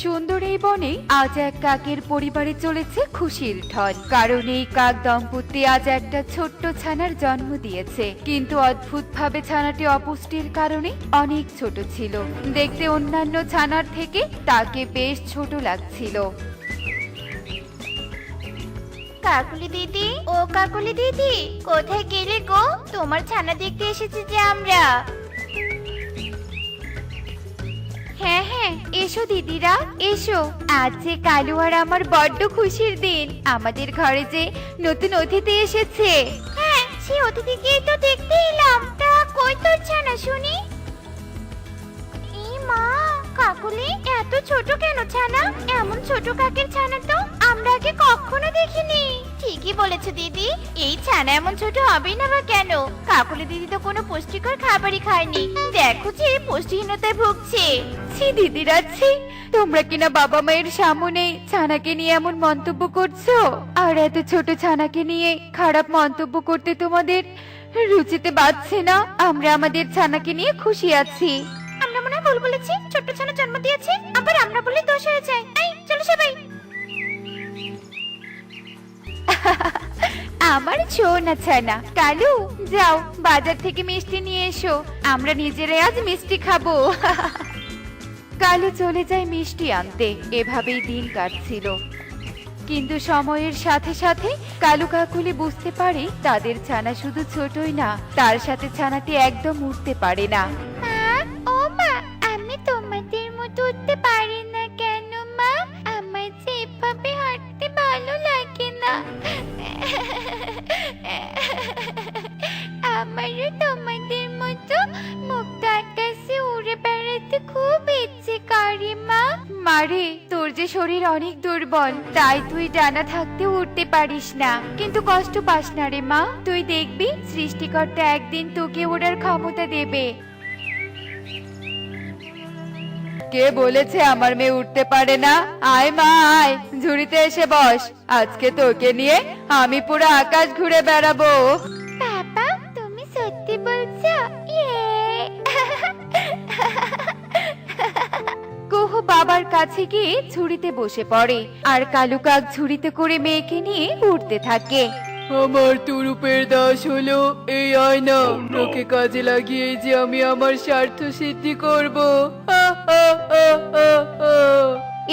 সুন্দর এই বনে আজ এক কাকের পরিবারে চলেছে খুশির ঢল, কারণ এই কাক দম্পতি আজ একটা ছোট্ট ছানার জন্ম দিয়েছে। কিন্তু অদ্ভুতভাবে ছানাটি অপুষ্টির কারণে অনেক ছোট ছিল, দেখতে অন্যান্য ছানার থেকে তাকে বেশ ছোট লাগছিল। কাকুলি দিদি, ও কাকুলি দিদি, কোথায় গেলে গো? তোমার ছানা দেখতে এসেছি যে আমরা। হ্যাঁ হ্যাঁ, এসো দিদিরা এসো। আজ যে কালু আর আমার বড্ড খুশির দিন, আমাদের ঘরে যে নতুন অতিথি এসেছে। হ্যাঁ, সেই অতিথিকেই তো দেখতে এলাম। তা কই তোর ছানা শুনি? এই মা, কাকুলি এত ছোট কেন ছানা? এমন ছোট কাকের ছানা তো আমরা আগে কখনো দেখিনি। ঠিকই বলেছো দিদি, এই ছানা এমন ছোট হবেই না বা কেন? কাকুলি দিদি তো কোনো পুষ্টিকর খাবারই খায়নি, দেখো যে পুষ্টিহীনতায় ভুগছে। ছি দিদিরা ছি, তোমরা কিনা বাবা মায়ের সামনে ছানাকে নিয়ে এমন মন্তব্য করছো? আর এত ছোট ছানাকে নিয়ে খারাপ মন্তব্য করতে তোমাদের রুচিতে বাজছে না? আমরা আমাদের ছানাকে নিয়ে খুশি আছি। আমরা মনে হয় ভুল বলেছি, ছোট্ট ছানা জন্ম দিয়েছে, আবার আমরা বলে দোষ হয়ে যায়। এই চলো সবাই। আমার সোনা ছানা, কালু যাও বাজার থেকে মিষ্টি নিয়ে এসো, আমরা নিজেরাই আজ মিষ্টি খাবো। কালু চলে যায় মিষ্টি আনতে। এভাবেই দিন কাটছিল, কিন্তু সময়ের সাথে সাথে কালু কাকুলি বুঝতে পারে তাদের ছানা শুধু ছোটই না, তার সাথে ছানাটি একদম উঠতে পারে না। ও মা, আমি তোমাদের মতো উঠতে পারি না কেন মা? আমার যে এভাবে হাঁটতে ভালো লাগে না। আমারও তোমাদের মতো মুক্ত আকাশে উড়ে বেড়াতে খুব ইচ্ছে করে মা। মারে, তোর যে শরীর অনেক দুর্বল, তাই তুই ডানা থাকতেও উঠতে পারিস না। কিন্তু কষ্ট পাস না রে মা, তুই দেখবি সৃষ্টিকর্তা একদিন তোকে ওড়ার ক্ষমতা দেবে। কে বলেছে আমার মেয়ে উঠতে পারে না? আয় মা আয়, ঝুড়িতে এসে বস। আজকে তোকে নিয়ে আমি পুরো আকাশ ঘুরে বেড়াবো। বাবা, তুমি সত্যি বলছো? কুহু বাবার কাছে গিয়ে ঝুড়িতে বসে পড়ে, আর কালু কাক ঝুড়িতে করে মেয়েকে নিয়ে উড়তে থাকে। আমার তুরুপের দাস হলো এই আয়না, ওকে কাজে লাগিয়ে যে আমি আমার স্বার্থ সিদ্ধি করব।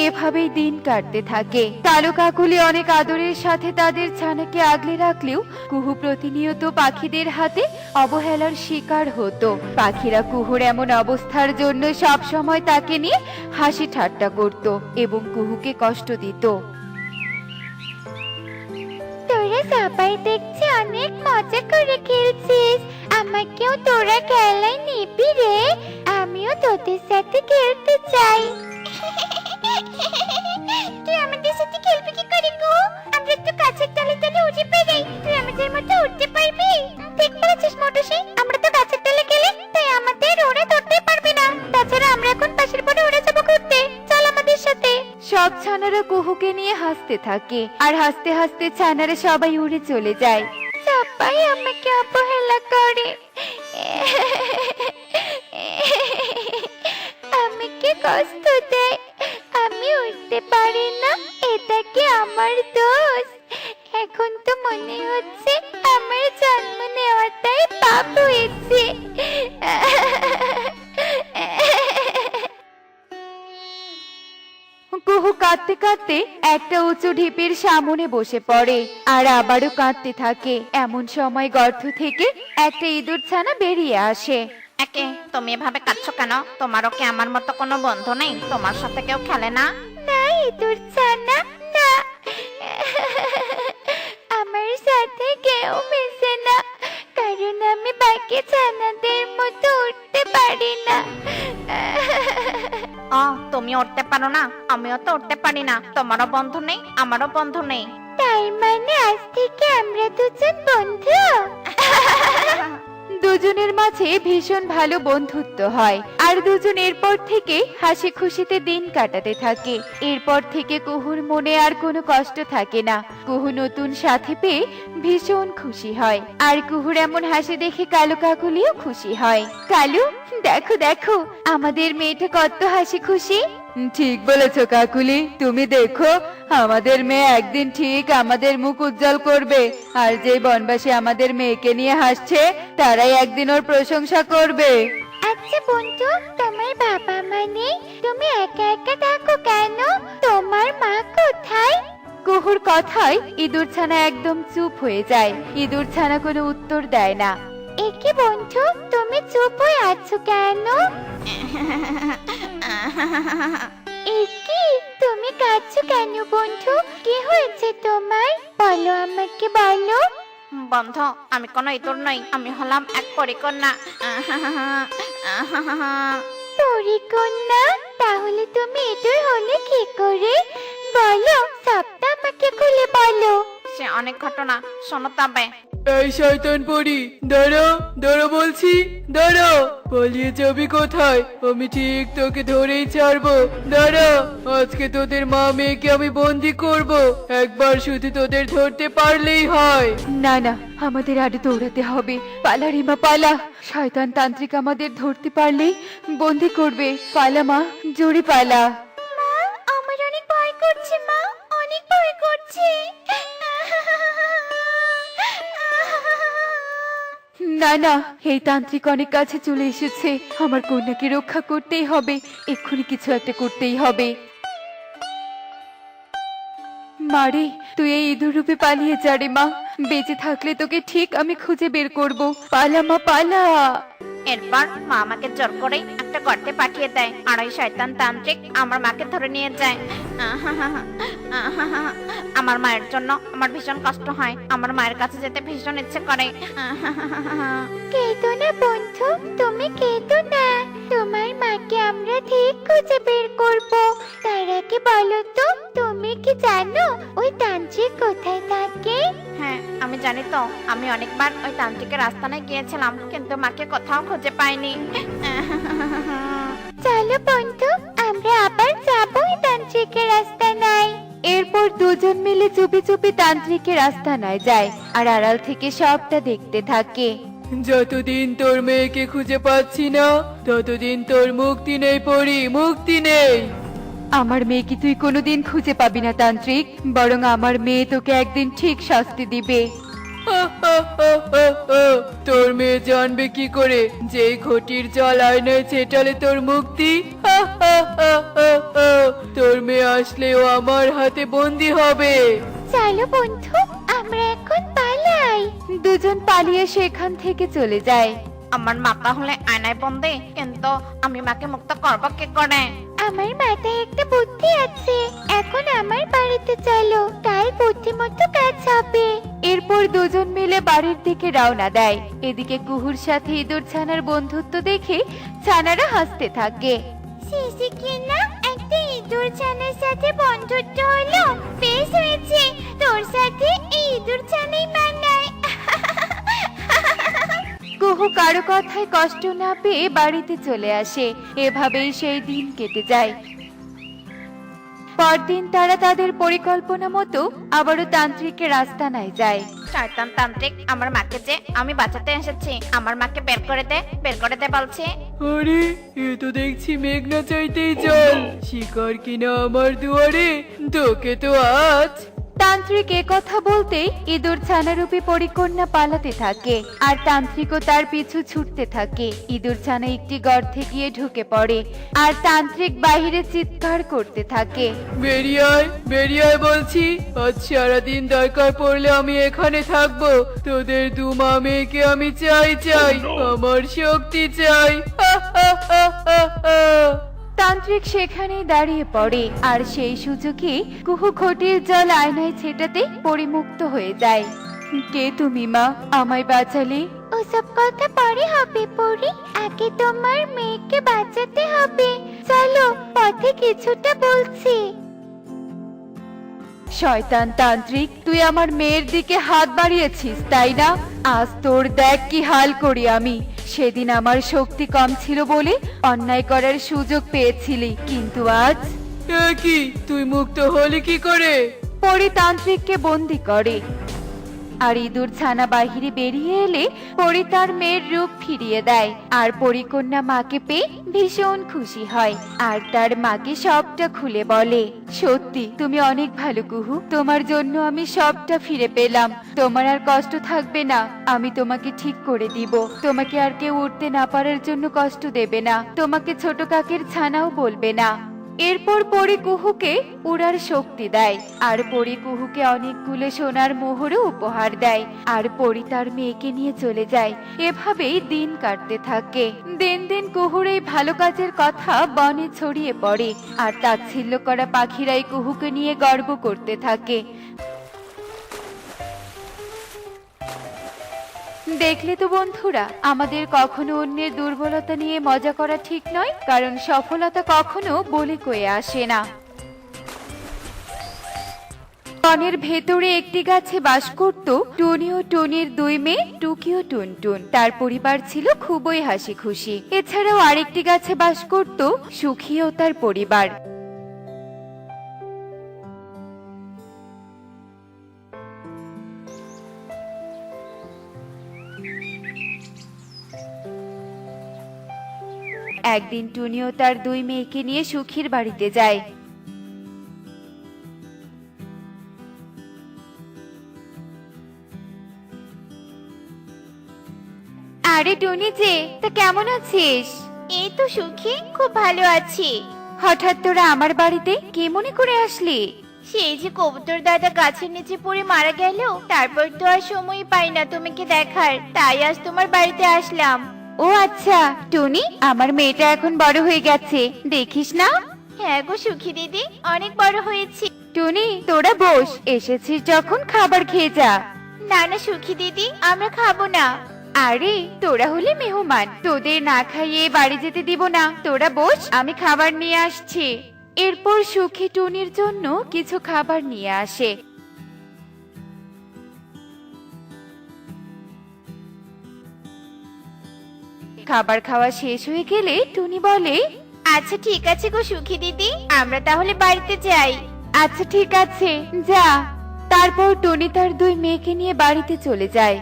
এভাবেই দিন কাটতে থাকে। কালু কাকুলি অনেক আদরের সাথে তাদের ছানাকে আগলে রাখলেও কুহু প্রতিনিয়ত পাখিদের হাতে অবহেলার শিকার হতো। পাখিরা কুহুর এমন অবস্থার জন্য সব সময় তাকে নিয়ে হাসি ঠাট্টা করত এবং কুহুকে কষ্ট দিত। তোরা সবাই দেখছি অনেক মজা করে খেলছিস, আমাকেও তোরা খেলায় নিবি রে? আমিও তোদের সাথে খেলতে চাই। তুই আমাদের সাথে খেলবি কি করে গো? আমরা তো গাছের তলে তলে উঠে বেড়াই, তুই আমাদের মতো উঠতে পারবি? ঠিক বলেছিস মোটুসি, আমরা তো গাছের তলে গেলে তাই আমাদের ওরা ধরতে পারবে না। তাছাড়া আমরা এখন পাশের বনে উড়ে যাবো ঘুরতে, চল আমাদের সাথে। সব ছানারা কুহুকে নিয়ে হাসতে থাকে, আর হাসতে হাসতে ছানারা সবাই উড়ে চলে যায়। সবাই আমাকে অবহেলা করে, আমাকে কষ্ট দেয়, আমি উঠতে পারি না, এটা কি আমার দোষ? এখন তো মনে হচ্ছে আমার জন্ম নেওয়াটাই পাপ হয়েছে। কুহু কাঁদতে কাঁদতে একটা উঁচু ঢিপির সামনে বসে পড়ে, আর আবারও কাঁদতে থাকে। এমন সময় গর্ত থেকে একটা ইঁদুর ছানা বেরিয়ে আসে। একে, তুমি এভাবে কাঁদছো কেন? তোমারও কি আমার মতো কোনো বন্ধু নেই? তোমার সাথে কেউ খেলে না? না ইঁদুর ছানা, না, আমার সাথে কেউ মেশে না, কারণ আমি বাকি ছানাদের মতো উঠতে পারি না। তুমি উঠতে পারো না? আমিও তো উঠতে পারি না। তোমারও বন্ধু নেই, আমারও বন্ধু নেই। তাই মানে আজ থেকে আমরা দুজন বন্ধু? দুজনের মাঝে ভীষণ ভালো বন্ধুত্ব হয়, আর দুজন এরপর থেকে হাসি খুশিতে দিন কাটাতে থাকে। এরপর থেকে কুহুর মনে আর কোনো কষ্ট থাকে না। কুহু নতুন সাথী পেয়ে ভীষণ খুশি হয়, আর কুহুর এমন হাসি দেখে কালু কাকুলিও খুশি হয়। কালু, দেখো দেখো আমাদের মেয়েটা কত হাসি খুশি। ঠিক বলেছো কাকুলি, তুমি দেখো আমাদের মেয়ে একদিন ঠিক আমাদের মুখ উজ্জ্বল করবে। আর যে বনবাসী আমাদের মেয়েকে নিয়ে হাসছে তারাই একদিন ওর প্রশংসা করবে। আচ্ছা বন্ধু, তোমার বাবা মা নেই, তুমি একা একা থাকো কেন? তোমার মা কোথায়? কুহুর কথায় ইঁদুর ছানা একদম চুপ হয়ে যায়। ইঁদুর ছানা কোনো উত্তর দেয় না। একে বন্ধু, তুমি চুপ হয়ে আছো কেন? একি, তুমি কাঁদছো কেন বন্ধু? কি হয়েছে তোমার? বলো আমাকে বলো। বন্ধ, আমি কোনো ইঁদুর নই, আমি হলাম এক পরিকন্যা। পরিকন্যা? তাহলে তুমি ইঁদুর হলে কি করে? বলো, সবটা আমাকে খুলে বলো। সে অনেক ঘটনা, শোনো তবে। এই শয়তান পরি, দাঁড়া দাঁড়া বলছি, দাঁড়া। পালিয়ে যাবি কোথায়? আমি ঠিক তোকে ধরেই ছাড়বো। দাঁড়া, আজকে তোদের মা মেয়েকে আমি বন্দি করব। একবার শুধু তোদের ধরতে পারলেই হয়। না না, আমাদের আরো দৌড়াতে হবে। পালা রিমা পালা, শয়তান তান্ত্রিক আমাদের ধরতে পারলেই বন্দি করবে। পালা মা, জোরে পালা। মা, আমার অনেক ভয় করছে মা, অনেক ভয় করছে। না না, এই তান্ত্রিক অনেক কাছে চলে এসেছে। আমার কন্যাকে রক্ষা করতেই হবে, এক্ষুনি কিছু একটা করতেই হবে। মারে, তুই এই ইঁদুর রূপে পালিয়ে যা রে মা। বেঁচে থাকলে তোকে ঠিক আমি খুঁজে বের করব। পালা মা পালা। এরপর মা আমাকে জোর করে একটা গর্তে পাঠিয়ে দেয়, আর ওই শয়তান তান্ত্রিক আমার মাকে ধরে নিয়ে যায়। আমার মায়ের জন্য আমার ভীষণ কষ্ট হয়, আমার মায়ের কাছে যেতে ভীষণ ইচ্ছে করে। কেঁদো না বন্ধু, তুমি কেঁদো না। তোমার মাকে আমরা ঠিক খুঁজে বের করব। তার আগে বলো তো, তুমি কি জানো ওই তান্ত্রিক কোথায় থাকে? হ্যাঁ, আমি জানি তো। আমি অনেকবার ওই তান্ত্রিকের আস্তানায় গিয়েছিলাম, কিন্তু মাকে কোথাও খুঁজে পাইনি। চলো বন্ধু, আমরা আবার যাবো ওই তান্ত্রিকের আস্তানায়। এরপর দুজন মিলে চুপি চুপি তান্ত্রিকের আস্তানায় যায় আর আড়াল থেকে সবটা দেখতে থাকে। যতদিন তোর মেয়েকে খুঁজে পাচ্ছি না, ততদিন তোর মুক্তি নেই পরি, মুক্তি নেই। আমার মেয়েকে তুই কোনোদিন খুঁজে পাবি না তান্ত্রিক, বরং আমার মেয়ে তোকে একদিন ঠিক শাস্তি দিবে। তোর মেয়ে জানবে কি করে যে ঘটির জল আয়নায় ছেটালে তোর মুক্তি? তোর মেয়ে আসলেও আমার হাতে বন্দি হবে। চলো বন্ধু, আমরা এখন পালাই। দুজন পালিয়ে সেখান থেকে চলে যায়। আমার মা তাহলে আয়নায় বন্দী, কিন্তু আমি মাকে মুক্ত করবো কি করে? আমার মাথায় একটা বুদ্ধি আছে। এখন আমার বাড়িতে চলো, তাই বুদ্ধিমতো কাজ হবে। এরপর দুজন মিলে বাড়ির দিকে রওনা দেয়। এদিকে কুহুর সাথে ইঁদুর ছানার বন্ধুত্ব দেখে ছানারা হাসতে থাকে। সিসি কিনা একটা ইঁদুর ছানার সাথে বন্ধুত্ব হলো, বেশ হয়েছে। তোর সাথে এই ইঁদুর ছানাই মানায়। কুহু কারো কথায় কষ্ট না পেয়ে বাড়িতে চলে আসে। এভাবেই সেই দিন কেটে যায়। পরদিন তারা তাদের পরিকল্পনা মতো আবারও তান্ত্রিকের আস্তানায় যায়। শয়তান তান্ত্রিক, আমার মাকে যে আমি বাঁচাতে এসেছি, আমার মাকে বের করে দে, বের করে দে বলছি। আরে, এ তো দেখছি মেঘনা চাইতেই জল। শিকার কিনা আমার দুয়ারে, তোকে তো আজ। তান্ত্রিক কথা বলতেই ইঁদুর ছানারূপী পরিকন্যা পালাতে থাকে আর তান্ত্রিকও তার পিছু ছুটতে থাকে। ইঁদুর ছানা একটি গর্তে গিয়ে ঢুকে পড়ে আর তান্ত্রিক বাইরে চিৎকার করতে থাকে। বেরিয়ে আয়, বেরিয়ে আয় বলছি। আজ সারাদিন দরকার পড়লে আমি এখানে থাকবো। তোদের দু মা মেয়েকে আমি চাই, চাই আমার শক্তি চাই। তান্ত্রিক সেখানেই দাঁড়িয়ে পড়ে আর সেই সুযোগে কুহু ঘটির জল আয়নায় ছেটাতে পরিমুক্ত হয়ে যায়। কে তুমি মা, আমায় বাঁচালে? ওসব কথা পরে হবে পরি, আগে তোমার মেয়েকে বাঁচাতে হবে। চলো, পথে কিছুটা বলছি। শয়তান তান্ত্রিক, তুই আমার মেয়ের দিকে হাত বাড়িয়েছিস তাই না? আজ তোর দেখ কি হাল করি আমি। সেদিন আমার শক্তি কম ছিল বলে অন্যায় করার সুযোগ পেয়েছিলি, কিন্তু আজ। এ কি, তুই মুক্ত হলি কি করে? পরে তান্ত্রিককে বন্দি করে। আর ইঁদুর ছানা বাহিরে বেরিয়ে এলে পরি তার মেয়ের রূপ ফিরিয়ে দেয়। আর পরিকন্যা মাকে পেয়ে ভীষণ খুশি হয় আর তার মাকে সবটা খুলে বলে, সত্যি তুমি অনেক ভালো কুহু, তোমার জন্য আমি সবটা ফিরে পেলাম। তোমার আর কষ্ট থাকবে না, আমি তোমাকে ঠিক করে দিব। তোমাকে আর কেউ উঠতে না পারার জন্য কষ্ট দেবে না, তোমাকে ছোট কাকের ছানাও বলবে না। এরপর পরি কুহুকে উড়ার শক্তি দেয় আর পরি কুহুকে অনেকগুলো সোনার মোহরও উপহার দেয়। আর পরি তার মেয়েকে নিয়ে চলে যায়। এভাবেই দিন কাটতে থাকে। দিন দিন কুহুর এই ভালো কাজের কথা বনে ছড়িয়ে পড়ে আর তাচ্ছিল্য করা পাখিরাই কুহুকে নিয়ে গর্ব করতে থাকে। দেখলে তো বন্ধুরা, আমাদের কখনো অন্যের দুর্বলতা নিয়ে মজা করা ঠিক নয়, কারণ সফলতা কখনো বলে কয়ে আসে না। বনের ভেতরে একটি গাছে বাস করত টুনি ও টুনির দুই মেয়ে টুকি ও টুনটুন। তার পরিবার ছিল খুবই হাসি খুশি। এছাড়াও আরেকটি গাছে বাস করত সুখী ও তার পরিবার। একদিন টুনিও তার দুই মেয়েকে নিয়ে সুখীর বাড়িতে যায়। আরে টুনি যে, তা কেমন আছিস? এই তো সুখী, খুব ভালো আছি। হঠাৎ তোরা আমার বাড়িতে কি মনে করে আসলি? সেই যে কবুতর দাদা গাছের নিচে পড়ে মারা গেল, তারপর তো আর সময় পাই না তোমাকে দেখার, তাই আজ তোমার বাড়িতে আসলাম। ও আচ্ছা টুনি, আমার মেয়েটা এখন বড় হয়ে গেছে, দেখিস না? হ্যাঁ গো সুখী দিদি, অনেক বড় হয়েছি। টুনি তোরা বস, এসেছিস যখন খাবার খেয়ে যা। না না সুখী দিদি, আমরা খাবো না। আরে তোরা হলে মেহমান, তোদের না খাইয়ে বাড়ি যেতে দিব না। তোরা বস, আমি খাবার নিয়ে আসছি। এরপর সুখী টুনির জন্য কিছু খাবার নিয়ে আসে। খাবার খাওয়া শেষ হয়ে গেলে টুনি বলে, আচ্ছা ঠিক আছে গো সুখী দিদি, আমরা তাহলে বাড়িতে যাই। আচ্ছা ঠিক আছে যা। তারপর টুনি তার দুই মেয়েকে নিয়ে বাড়িতে চলে যায়।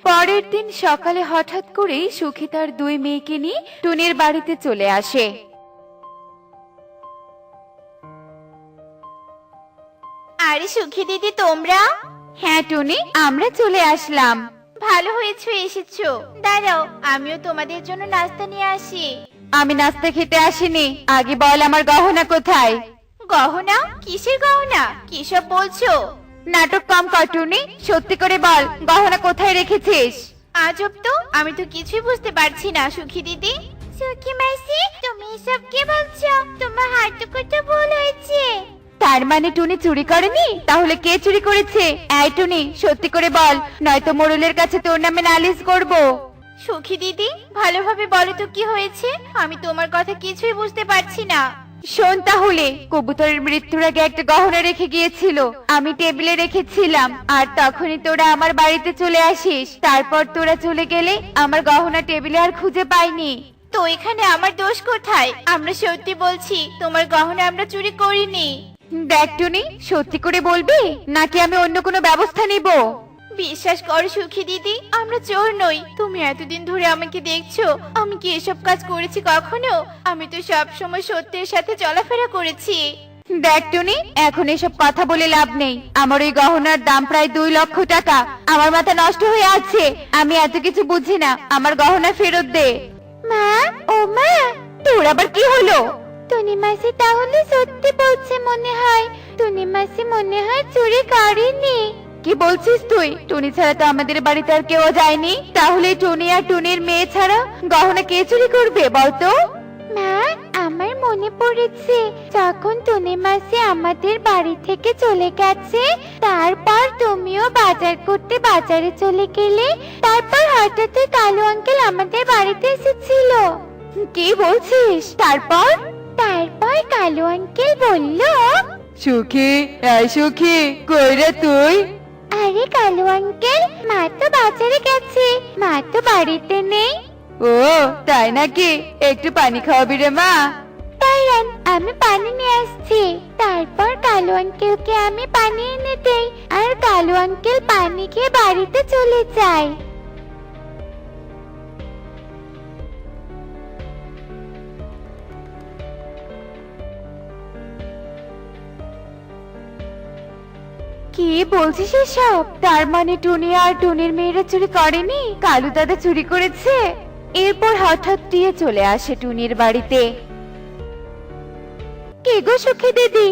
পরের দিন সকালে হঠাৎ করেই সুখী তার দুই মেয়েকে নিয়ে টুনির বাড়িতে চলে আসে। আরে সুখী দিদি তোমরা? হ্যাঁ টুনি, আমরা চলে আসলাম। ভালো হয়েছো এসেছো। দাঁড়াও, আমিও তোমাদের জন্য নাস্তা নিয়ে আসি। আমি নাস্তা খেতে আসিনি, আগে বল আমার গহনা কোথায়? গহনা? কিসের গহনা? কিসব বলছো? নাটক কম কর টুনি, সত্যি করে বল গহনা কোথায় রেখেছিস? আজব তো, আমি তো কিছুই বুঝতে পারছি না সুখী দিদি। সুখী মাসি, তুমি এসব কি বলছো? তোমার হাতটুকু তো ভুল হয়েছে। তার মানে টুনি চুরি করেনি? তাহলে কে চুরি করেছে? এই টুনি সত্যি করে বল, নয়তো মোড়লের কাছে তোর নামে নালিশ করব। সুখী দিদি, ভালোভাবে বলো তো কি হয়েছে? আমি তোমার কথা কিছুই বুঝতে পারছি না। শোন তাহলে, কবুতরের মৃত্যুর আগে একটা গহনা রেখে গিয়েছিল, আমি টেবিলে রেখেছিলাম, আর তখনই তোরা আমার বাড়িতে চলে আসিস। তারপর তোরা চলে গেলে আমার গহনা টেবিলে আর খুঁজে পাইনি। তো এখানে আমার দোষ কোথায়? আমরা সত্যি বলছি, তোমার গহনা আমরা চুরি করিনি। দেখ টুনি, সত্যি করে বলবি নাকি আমি অন্য কোনো ব্যবস্থা নিব? বিশ্বাস করো সুখী দিদি, আমরা চোর নই। তুমি এতদিন ধরে আমাকে দেখছো, আমি কি এসব কাজ করেছি কখনো? আমি তো সব সময় সত্যের সাথে চলাফেরা করেছি। দেখ টুনি, এখন এসব কথা বলে লাভ নেই। আমার ওই গহনার দাম প্রায় 2 লক্ষ টাকা। আমার মাথা নষ্ট হয়ে আছে, আমি এত কিছু বুঝি না। আমার গহনা ফেরত দে। মা, ও মা, তোর আবার কি হলো? টুনি মাসি তাহলে সত্যি বলছে মনে হয়। টুনি মাসি মনে হয় চুরি করেনি। কি বলছিস তুই? টুনি ছাড়া তো আমাদের বাড়িতে আর কেউ যায়নি, তাহলে টুনি আর টুনির মেয়ে ছাড়া গহনা কে চুরি করবে বলতো? মা, আমার মনে পড়েছে, যখন টুনি মাসি আমাদের বাড়ি থেকে চলে গেছে, তারপর তুমিও বাজার করতে বাজারে চলে গেলে, তারপর হঠাৎ কালু আঙ্কেল আমাদের বাড়িতে এসেছিল। কি বলছিস? তারপর? তারপর আমার কালু আঙ্কেল বললো। সুখী, এই সুখী, কই রে তুই? আরে কালু আঙ্কেল, মা তো বাজারে গেছে, মা তো বাড়িতে নেই। ও তাই নাকি? একটু পানি খাওয়াবি রে মা? দাঁড়ান, আমি পানি নিয়ে আসছি। তারপর কালু আঙ্কেলকে আমি পানি এনে দেই, আর কালু আঙ্কেল পানি খেয়ে বাড়িতে চলে যায়। কি বলছিস এসব? তার মানে টুনি আর টুনির মেয়েরা চুরি করেনি, কালু দাদা চুরি করেছে? এরপর হঠাৎ টিয়ে চলে আসে টুনির বাড়িতে। কে গো সুখী দিদি?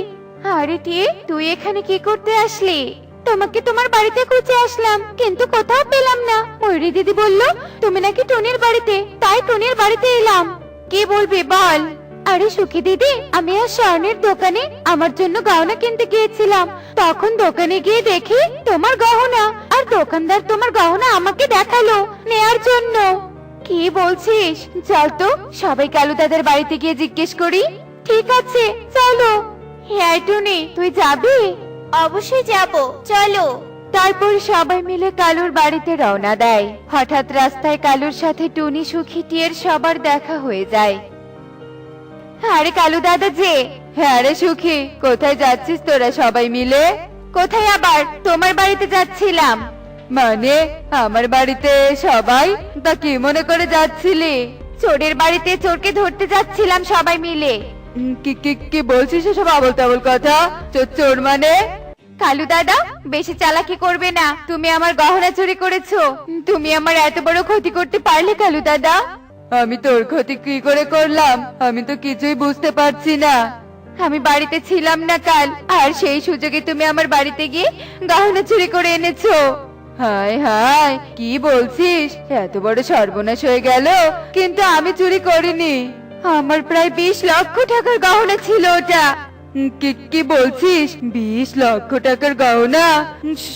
আরে টিয়ে, তুই এখানে কি করতে আসলি? তোমাকে তোমার বাড়িতে খুঁজে আসলাম, কিন্তু কোথাও পেলাম না। ময়ূরী দিদি বলল তুমি নাকি টুনির বাড়িতে, তাই টুনির বাড়িতে এলাম। কি বলবি বল? আরে সুখী দিদি, আমি আর স্বর্ণের দোকানে আমার জন্য গহনা কিনতে গিয়েছিলাম। তখন দোকানে গিয়ে দেখি তোমার গহনা, আর দোকানদার তোমার গহনা আমাকে দেখালো নেয়ার জন্য। কি বলছিস? চল তো সবাই কালু দাদার বাড়িতে গিয়ে জিজ্ঞেস করি। ঠিক আছে চলো। হ্যাঁ টুনি, তুই যাবি? অবশ্যই যাব, চলো। তারপর সবাই মিলে কালুর বাড়িতে রওনা দেয়। হঠাৎ রাস্তায় কালুর সাথে টুনি, সুখী, টিয়ের সবার দেখা হয়ে যায়। আরে কালু দাদা যে। হ্যাঁ রে সুখী, কোথায় যাচ্ছিস তোরা সবাই মিলে? কোথায় আবার, তোমার বাড়িতে যাচ্ছিলাম। মানে আমার বাড়িতে সবাই? তা কি মনে করে যাচ্ছিলি? চোরের বাড়িতে চোরকে ধরতে যাচ্ছিলাম সবাই মিলে। কি কি কি বলছিস এসব আবল তাবল কথা? চোর মানে? কালু দাদা, বেশি চালাকি করবে না। তুমি আমার গহনা চুরি করেছো। তুমি আমার এত বড় ক্ষতি করতে পারলে কালু দাদা? আমি তোর ক্ষতি কি করে করলাম? আমি তো কিছুই বুঝতে পারছি না। আমি বাড়িতে ছিলাম না কাল, আর সেই সুযোগে তুমি আমার বাড়িতে গিয়ে গহনা চুরি করে এনেছো। হায় হায়, কি বলছিস? এত বড় সর্বনাশ হয়ে গেল। কিন্তু আমি চুরি করিনি। আমার প্রায় 20 লক্ষ টাকার গহনা ছিল ওটা। কি কি বলছিস? 20 লক্ষ টাকার গহনা?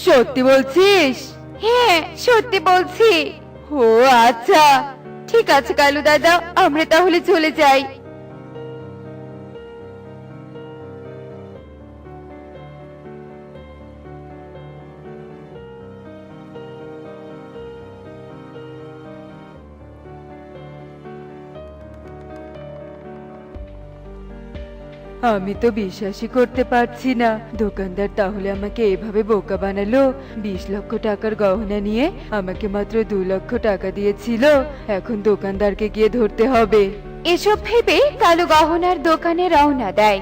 সত্যি বলছিস? হ্যাঁ সত্যি বলছি। ও আচ্ছা, ঠিক আছে কালু দাদা, আমরা তাহলে চলে যাই। আমি তো বিশ্বাসই করতে পারছি না, দোকানদার তাহলে আমাকে এভাবে বোকা বানালো। 20 লক্ষ টাকার গহনা নিয়ে আমাকে মাত্র 2 লক্ষ টাকা দিয়েছিল। এখন দোকানদারকে গিয়ে ধরতে হবে। এসব ভেবে কালু গহনার দোকানে রওনা দেয়।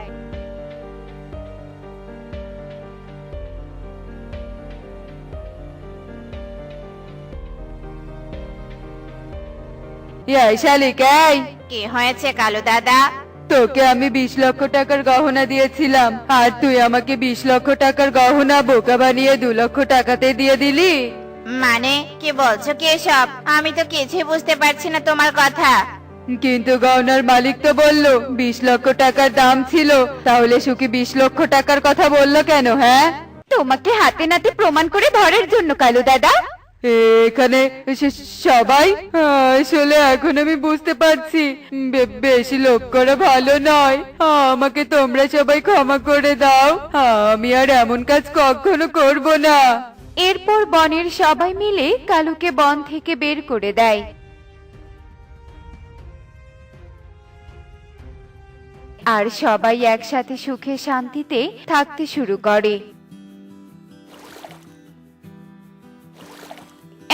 এই শালিকাই, কি হয়েছে কালু দাদা? তোকে আমি 20 লক্ষ টাকার গহনা দিয়েছিলাম, আর তুই আমাকে 20 লক্ষ টাকার গহনা বোকা বানিয়ে 2 লক্ষ টাকাতে দিয়ে দিলি। মানে কি বলছো কি এসব? আমি তো কিছুই বুঝতে পারছি না তোমার কথা। কিন্তু গহনার মালিক তো বলল 20 লক্ষ টাকার দাম ছিল, তাহলে সুখী 20 লক্ষ টাকার কথা বললো কেন? হ্যাঁ, তোমাকে হাতে নাতে প্রমাণ করে ধরার জন্য কালু দাদা। এখানে সবাই আসলে এখন আমি বুঝতে পারছি বেশি লোভ করা ভালো নয়। আমাকে তোমরা সবাই ক্ষমা করে দাও, আমি আর এমন কাজ কখনো করব না। এরপর বনের সবাই মিলে কালুকে বন থেকে বের করে দেয়। আর সবাই একসাথে সুখে শান্তিতে থাকতে শুরু করে।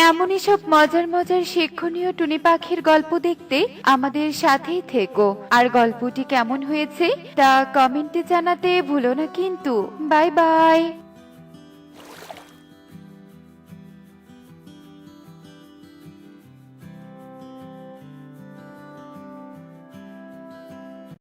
এমনই সব মজার মজার শিক্ষণীয় টুনি পাখির গল্প দেখতে আমাদের সাথেই থেকো। আর গল্পটি কেমন হয়েছে তা কমেন্টে জানাতে ভুলো না কিন্তু। Bye bye.